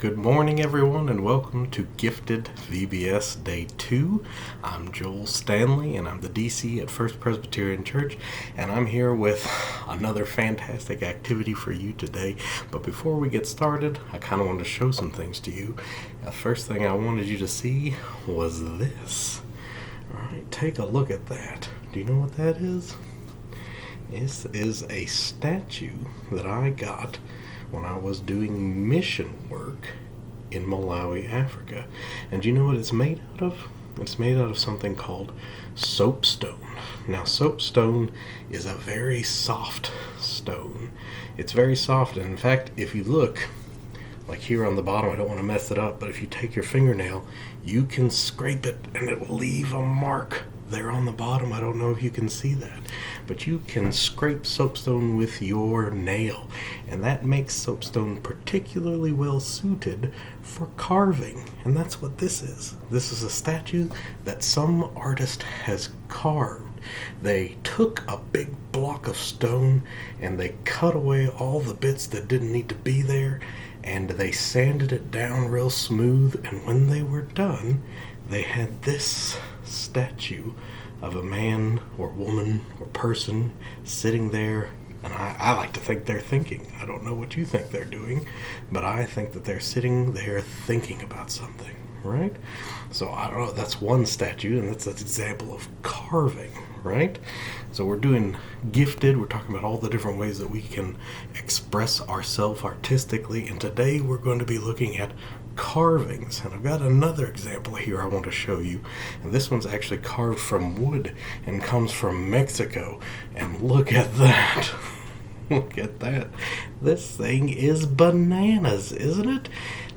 Good morning, everyone, and welcome to Gifted VBS Day 2. I'm Joel Stanley, and I'm the DC at First Presbyterian Church, and I'm here with another fantastic activity for you today. But before we get started, I kind of wanted to show some things to you. The first thing I wanted you to see was this. All right, take a look at that. Do you know what that is? This is a statue that I got when I was doing mission work in Malawi, Africa. And do you know what it's made out of? It's made out of something called soapstone. Now, soapstone is a very soft stone. It's very soft, and in fact, if you look, like here on the bottom, I don't want to mess it up, but if you take your fingernail, you can scrape it and it will leave a mark there on the bottom. I don't know if you can see that, but you can scrape soapstone with your nail, and that makes soapstone particularly well suited for carving. And that's what this is. This is a statue that some artist has carved. They took a big block of stone and they cut away all the bits that didn't need to be there, and they sanded it down real smooth, and when they were done, they had this statue of a man or woman or person sitting there. And I like to think they're thinking. I don't know what you think they're doing, but I think that they're sitting there thinking about something, right? So I don't know, that's one statue, and that's an example of carving, right? So we're doing gifted. We're talking about all the different ways that we can express ourselves artistically, and today we're going to be looking at carvings. And I've got another example here I want to show you, and this one's actually carved from wood and comes from Mexico. And look at that. Look at that. This thing is bananas, isn't it?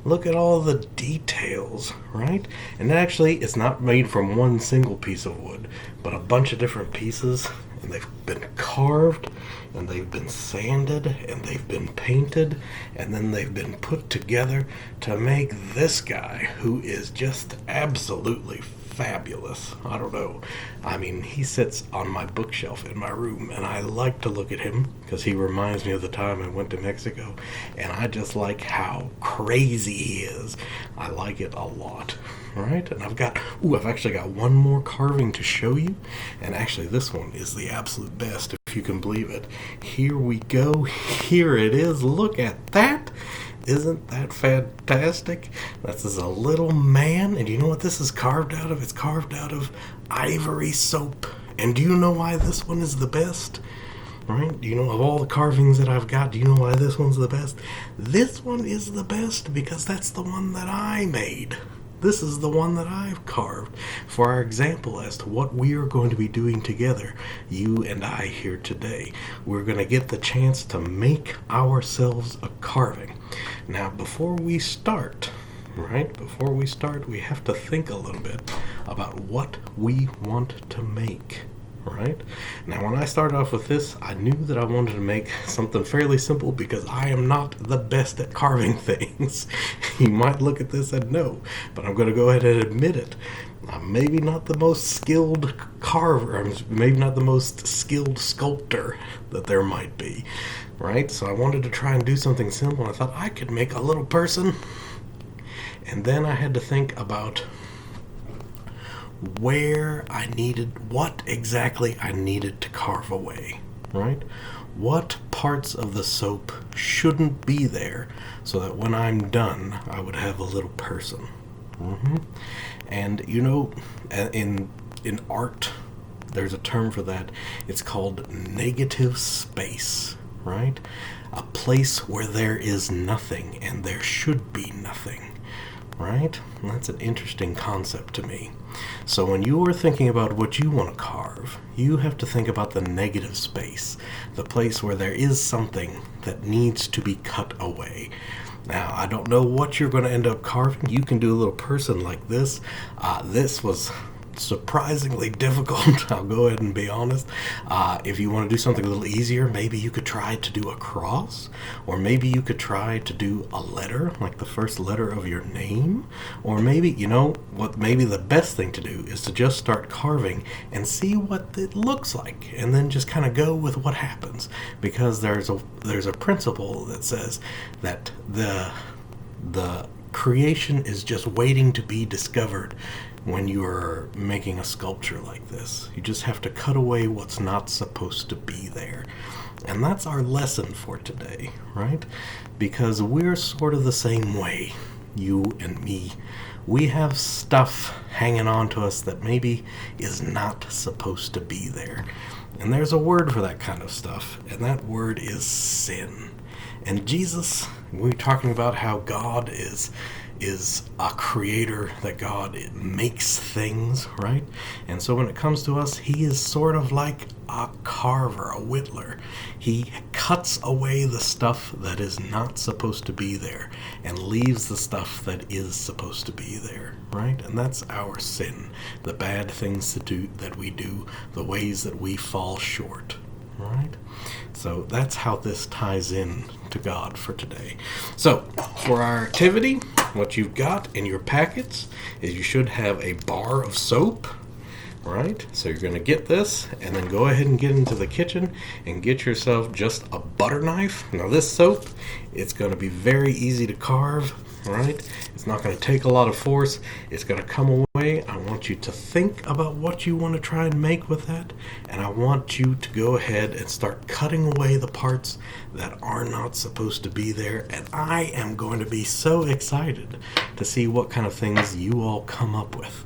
Look at all the details, right? And actually, it's not made from one single piece of wood, but a bunch of different pieces, and they've been carved, and they've been sanded, and they've been painted, and then they've been put together to make this guy, who is just absolutely fabulous. I don't know. I mean, he sits on my bookshelf in my room, and I like to look at him because he reminds me of the time I went to Mexico, and I just like how crazy he is. I like it a lot, right? And I've actually got one more carving to show you, and actually this one is the absolute best, if you can believe it. Here we go. Here it is. Look at that. Isn't that fantastic? This is a little man, and you know what this is carved out of? It's carved out of ivory soap. And do you know why this one is the best? Right? Do you know, of all the carvings that I've got, do you know why this one's the best? This one is the best because that's the one that I made. This is the one that I've carved for our example as to what we are going to be doing together, you and I here today. We're going to get the chance to make ourselves a carving. Now, before we start, we have to think a little bit about what we want to make. Right? Now, when I started off with this, I knew that I wanted to make something fairly simple because I am not the best at carving things. You might look at this and know, but I'm going to go ahead and admit it. I'm maybe not the most skilled carver. I'm maybe not the most skilled sculptor that there might be. Right? So I wanted to try and do something simple. I thought I could make a little person. And then I had to think about what exactly I needed to carve away, right? What parts of the soap shouldn't be there so that when I'm done, I would have a little person. And you know, in art, there's a term for that. It's called negative space, right? A place where there is nothing and there should be nothing, right? And that's an interesting concept to me. So when you are thinking about what you want to carve, you have to think about the negative space, the place where there is something that needs to be cut away. Now, I don't know what you're going to end up carving. You can do a little person like this. This was surprisingly difficult. I'll go ahead and be honest. If you want to do something a little easier, maybe you could try to do a cross, or maybe you could try to do a letter, like the first letter of your name, or maybe, you know, what maybe the best thing to do is to just start carving and see what it looks like, and then just kind of go with what happens, because there's a principle that says that the creation is just waiting to be discovered when you are making a sculpture like this. You just have to cut away what's not supposed to be there. And that's our lesson for today, right? Because we're sort of the same way, you and me. We have stuff hanging on to us that maybe is not supposed to be there. And there's a word for that kind of stuff, and that word is sin. And Jesus, we're talking about how God is a creator, that God makes things, right? And so when it comes to us, he is sort of like a carver, a whittler. He cuts away the stuff that is not supposed to be there and leaves the stuff that is supposed to be there, right? And that's our sin, the bad things that we do, the ways that we fall short, right? So that's how this ties in to God for today. So for our activity, what you've got in your packets is you should have a bar of soap, right? So you're going to get this and then go ahead and get into the kitchen and get yourself just a butter knife. Now this soap, it's going to be very easy to carve, right? It's not going to take a lot of force. It's going to come away. I want you to think about what you want to try and make with that, and I want you to go ahead and start cutting away the parts that are not supposed to be there. And I am going to be so excited to see what kind of things you all come up with.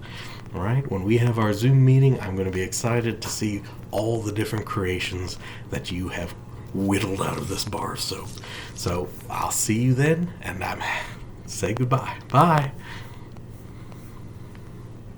All right, when we have our Zoom meeting, I'm going to be excited to see all the different creations that you have whittled out of this bar of soap. So I'll see you then, and say goodbye. Bye.